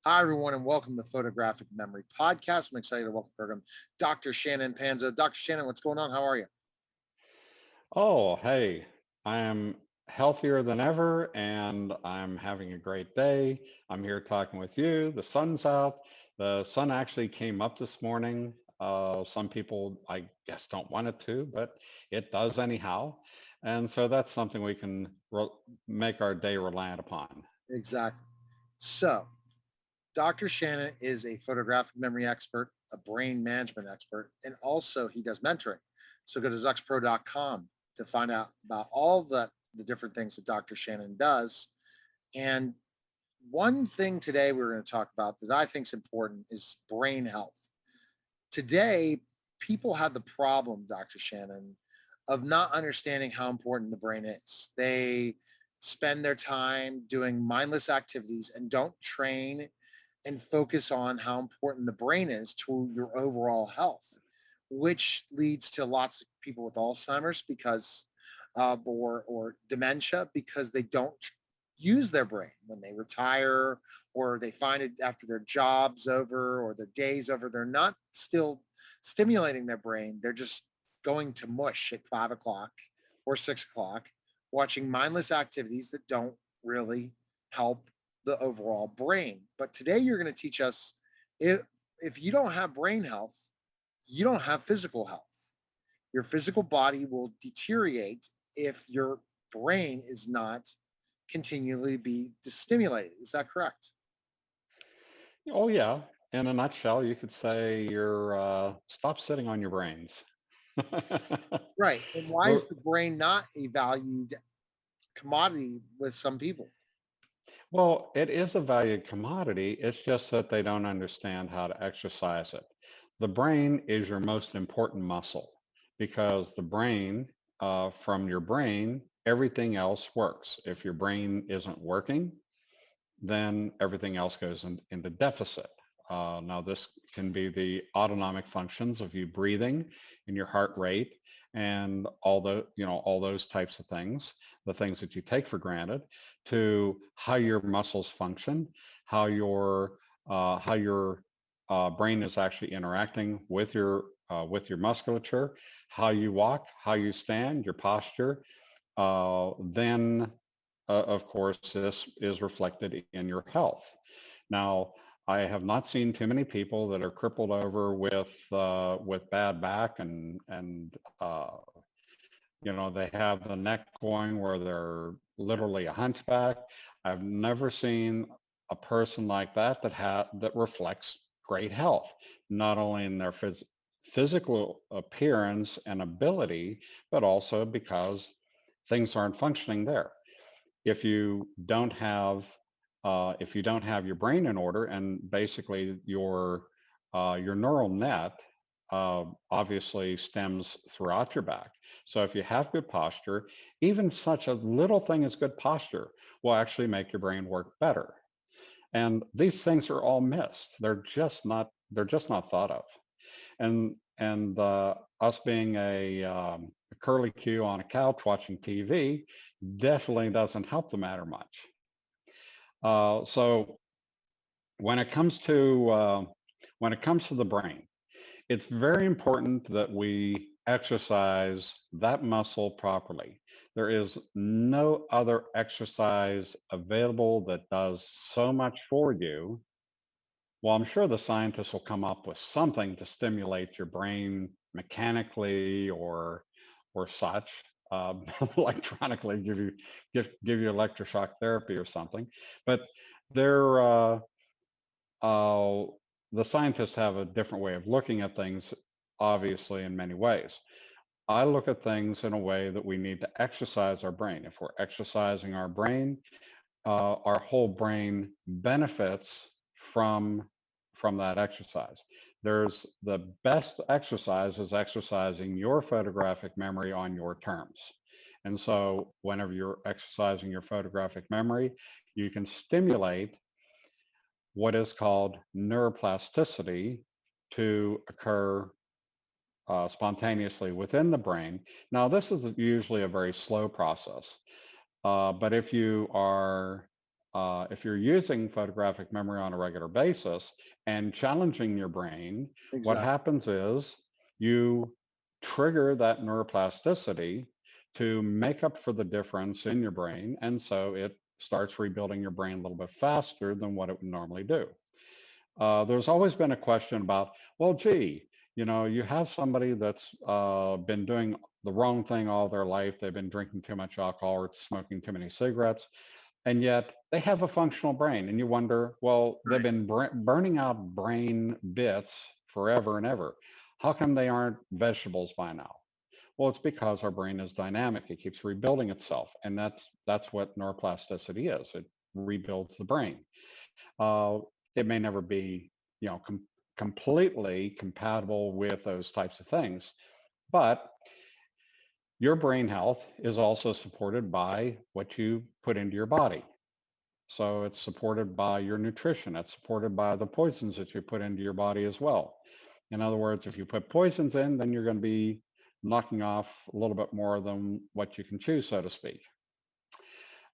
Hi, everyone, and welcome to the Photographic Memory Podcast. I'm excited to welcome the program Dr. Shannon Panzo. Dr. Shannon, what's going on? How are you? Oh, hey, I am healthier than ever and I'm having a great day. I'm here talking with you. The sun's out. The sun actually came up this morning. Some people, I guess, don't want it to, but it does anyhow. And so that's something we can make our day reliant upon. Exactly. So, Dr. Shannon is a photographic memory expert, a brain management expert, and also he does mentoring. So, go to zuxpro.com to find out about all the different things that Dr. Shannon does. And one thing today we're going to talk about that I think is important is brain health. Today, people have the problem, Dr. Shannon, of not understanding how important the brain is. They spend their time doing mindless activities and don't train and focus on how important the brain is to your overall health, which leads to lots of people with Alzheimer's because or dementia because they don't use their brain when they retire or they find it after their job's over or their day's over. They're not still stimulating their brain. They're just going to mush at 5 o'clock or 6 o'clock, watching mindless activities that don't really help the overall brain. But today you're going to teach us if you don't have brain health, you don't have physical health. Your physical body will deteriorate if your brain is not continually be stimulated. Is that correct? Oh, yeah. In a nutshell, you could say you're stop sitting on your brains. Right. And why We're, is the brain not a valued commodity with some people? Well, it is a valued commodity. It's just that they don't understand how to exercise it. The brain is your most important muscle because the brain, from your brain, everything else works. If your brain isn't working, then everything else goes into deficit. Now, this can be the autonomic functions of you breathing and your heart rate and all those types of things, the things that you take for granted, to how your muscles function, how your brain is actually interacting with your musculature, how you walk, how you stand, your posture. Then of course, this is reflected in your health. Now, I have not seen too many people that are crippled over with bad back and they have the neck going where they're literally a hunchback. I've never seen a person like that reflects great health, not only in their physical appearance and ability, but also because things aren't functioning there. If you don't have if you don't have your brain in order, and basically your neural net obviously stems throughout your back. So if you have good posture, even such a little thing as good posture will actually make your brain work better. And these things are all missed. They're just not thought of. And us being a curly Q on a couch watching TV definitely doesn't help the matter much. So when it comes to the brain, it's very important that we exercise that muscle properly. There is no other exercise available that does so much for you. Well, I'm sure the scientists will come up with something to stimulate your brain mechanically or such, electronically give you electroshock therapy or something. But they're uh, the scientists have a different way of looking at things, obviously, in many ways. I look at things in a way that we need to exercise our brain. If we're exercising our brain, our whole brain benefits from from that exercise. There's the best exercise is exercising your photographic memory on your terms. And so whenever you're exercising your photographic memory, you can stimulate what is called neuroplasticity to occur spontaneously within the brain. Now, this is usually a very slow process, but if you are if you're using photographic memory on a regular basis and challenging your brain, what Exactly. happens is you trigger that neuroplasticity to make up for the difference in your brain. And so it starts rebuilding your brain a little bit faster than what it would normally do. There's always been a question about, well, gee, you have somebody that's been doing the wrong thing all their life. They've been drinking too much alcohol or smoking too many cigarettes, and yet they have a functional brain. And you wonder, well, they've Right. been burning out brain bits forever and ever. How come they aren't vegetables by now? Well, it's because our brain is dynamic. It keeps rebuilding itself, and that's what neuroplasticity is. It rebuilds the brain. Uh, it may never be, you know, completely compatible with those types of things, but your brain health is also supported by what you put into your body. So it's supported by your nutrition. It's supported by the poisons that you put into your body as well. In other words, if you put poisons in, then you're going to be knocking off a little bit more than what you can chew, so to speak.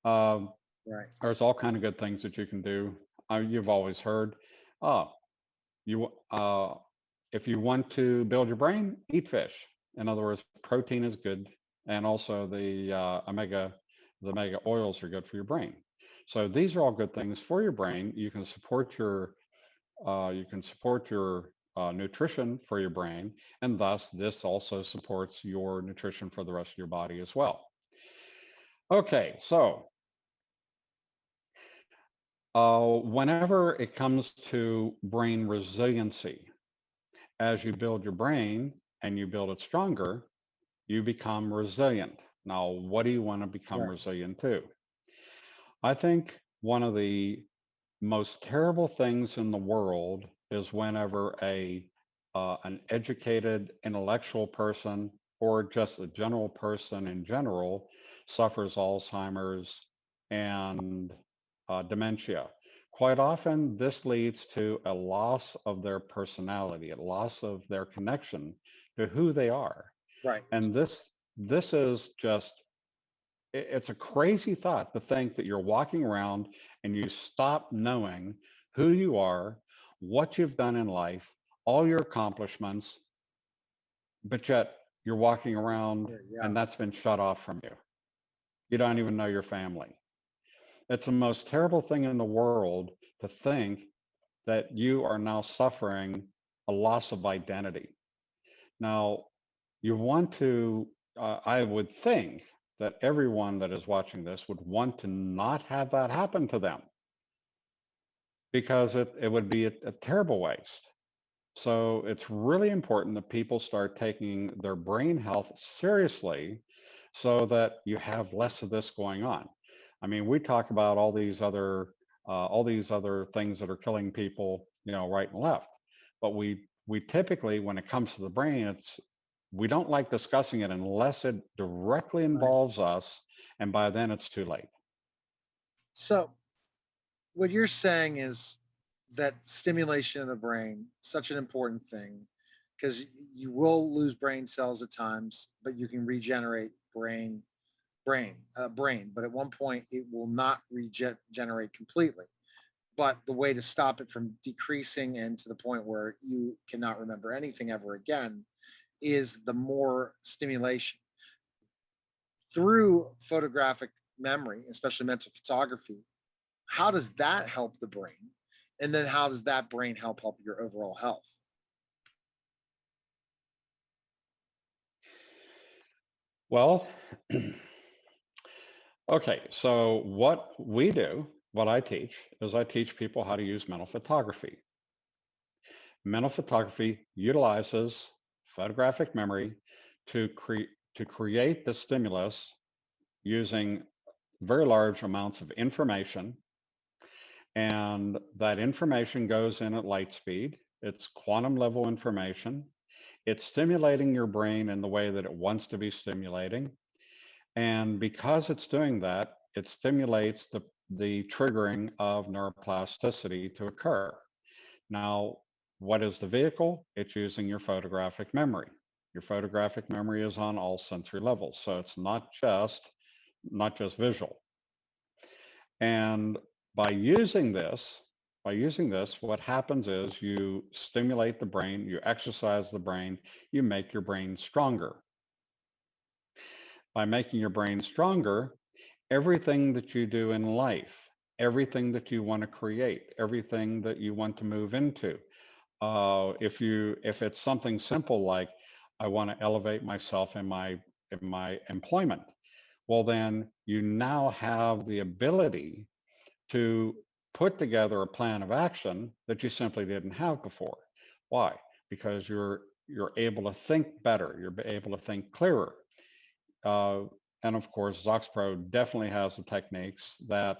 Um, Right. there's all kind of good things that you can do. You've always heard, oh, you if you want to build your brain, eat fish. In other words, protein is good, and also the omega oils are good for your brain. So these are all good things for your brain. You can support your nutrition for your brain, and thus this also supports your nutrition for the rest of your body as well. Okay, so whenever it comes to brain resiliency, as you build your brain and you build it stronger, you become resilient. Now, what do you want to become Right. resilient to? I think one of the most terrible things in the world is whenever an educated intellectual person or just a general person in general suffers Alzheimer's and dementia. Quite often, this leads to a loss of their personality, a loss of their connection to who they are. Right. And this is just it's a crazy thought to think that you're walking around and you stop knowing who you are, what you've done in life, all your accomplishments, but yet you're walking around Yeah. and that's been shut off from you. You don't even know your family. It's the most terrible thing in the world to think that you are now suffering a loss of identity. Now, you want to, I would think that everyone that is watching this would want to not have that happen to them because it would be a terrible waste. So it's really important that people start taking their brain health seriously so that you have less of this going on. I mean, we talk about all these other things that are killing people, right and left. But we typically, when it comes to the brain, we don't like discussing it unless it directly Right. involves us, and by then it's too late. So what you're saying is that stimulation of the brain such an important thing because you will lose brain cells at times, but you can regenerate brain. But at one point, it will not regenerate completely. But the way to stop it from decreasing and to the point where you cannot remember anything ever again is the more stimulation through photographic memory, especially mental photography. How does that help the brain? And then how does that brain help your overall health? Well, okay, so what I teach is I teach people how to use mental photography. Mental photography utilizes photographic memory to create the stimulus using very large amounts of information, and that information goes in at light speed. It's quantum level information. It's stimulating your brain in the way that it wants to be stimulating. And because it's doing that, it stimulates the triggering of neuroplasticity to occur. Now, what is the vehicle? It's using your photographic memory. Your photographic memory is on all sensory levels, so it's not just visual. And By using this, what happens is you stimulate the brain, you exercise the brain, you make your brain stronger. By making your brain stronger, everything that you do in life, everything that you want to create, everything that you want to move into, if it's something simple like I want to elevate myself in my employment, well then you now have the ability to put together a plan of action that you simply didn't have before. Why? Because you're able to think better, you're able to think clearer. Uh, and of course, ZoxPro definitely has the techniques that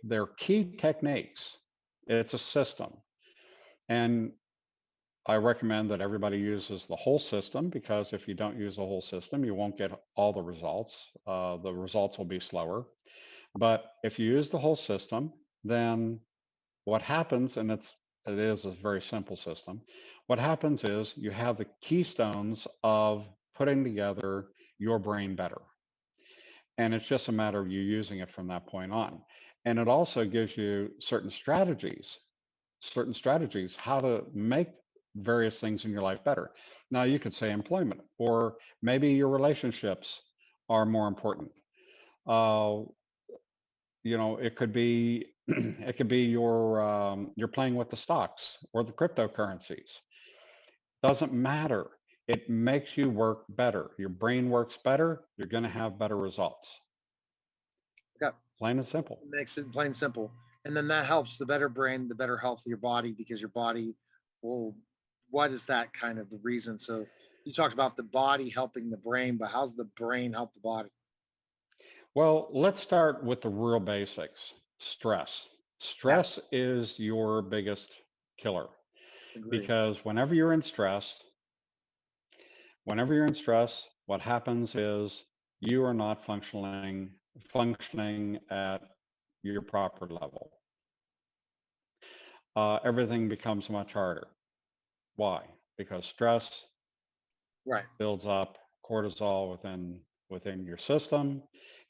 they're key techniques. It's a system. And I recommend that everybody uses the whole system, because if you don't use the whole system, you won't get all the results. The results will be slower. But if you use the whole system, then what happens, and it is a very simple system, what happens is you have the keystones of putting together your brain better. And it's just a matter of you using it from that point on. And it also gives you certain strategies how to make various things in your life better. Now, you could say employment, or maybe your relationships are more important. Uh, it could be it could be you're playing with the stocks or the cryptocurrencies. Doesn't matter. It makes you work better. Your brain works better. You're going to have better results. Okay. Plain and simple. Makes it plain simple. And then that helps the better brain, the better health of your body, because your body will, what is that kind of the reason? So you talked about the body helping the brain, but how's the brain help the body? Well, let's start with the real basics. Stress. Yeah, Stress is your biggest killer, agree. because whenever you're in stress, what happens is you are not functioning at your proper level. Everything becomes much harder. Why? Because stress Right, builds up cortisol within your system.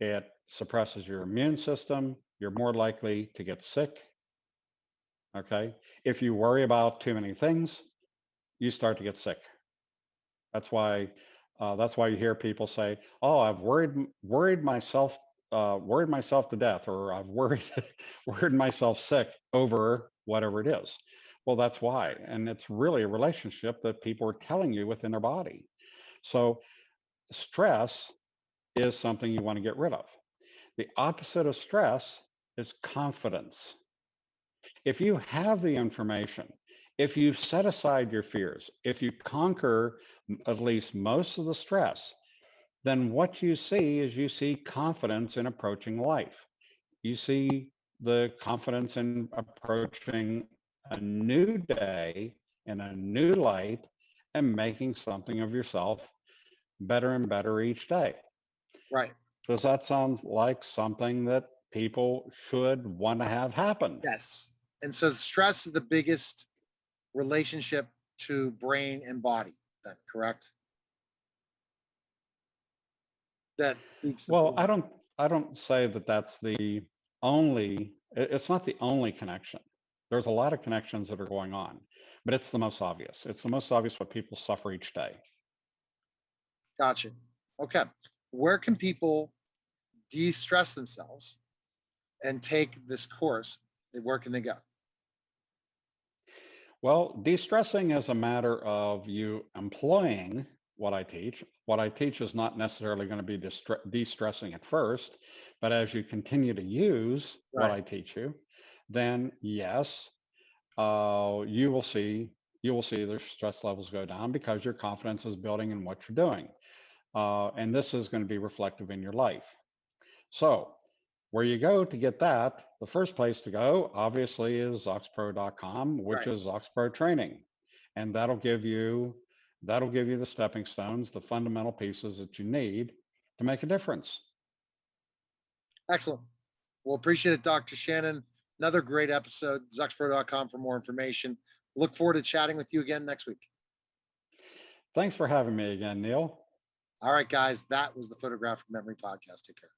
It suppresses your immune system. You're more likely to get sick. Okay. If you worry about too many things, you start to get sick. That's why you hear people say, "Oh, I've worried myself to death," or "I've worried worried myself sick over whatever it is." Well, that's why, and it's really a relationship that people are telling you within their body. So stress is something you want to get rid of. The opposite of stress is confidence. If you have the information, if you set aside your fears, if you conquer at least most of the stress, then what you see is you see confidence in approaching life. You see the confidence in approaching a new day in a new light and making something of yourself better and better each day. right. Does that sound like something that people should want to have happen? Yes. And so stress is the biggest relationship to brain and body, then, correct? That leads to Well, brain. I don't say that that's the only, it's not the only connection. There's a lot of connections that are going on, but it's the most obvious. It's the most obvious what people suffer each day. Gotcha. Okay. Where can people de stress themselves and take this course? Where can they go? Well, de-stressing is a matter of you employing what I teach. What I teach is not necessarily going to be de-stressing at first, but as you continue to use what Right. I teach you, then yes, you will see the stress levels go down because your confidence is building in what you're doing, and this is going to be reflective in your life. So where you go to get that, the first place to go obviously is zoxpro.com, which Right. is ZoxPro training. And that'll give you the stepping stones, the fundamental pieces that you need to make a difference. Excellent. Well, appreciate it, Dr. Shannon. Another great episode. Zuxpro.com for more information. Look forward to chatting with you again next week. Thanks for having me again, Neil. All right, guys. That was the Photographic Memory Podcast. Take care.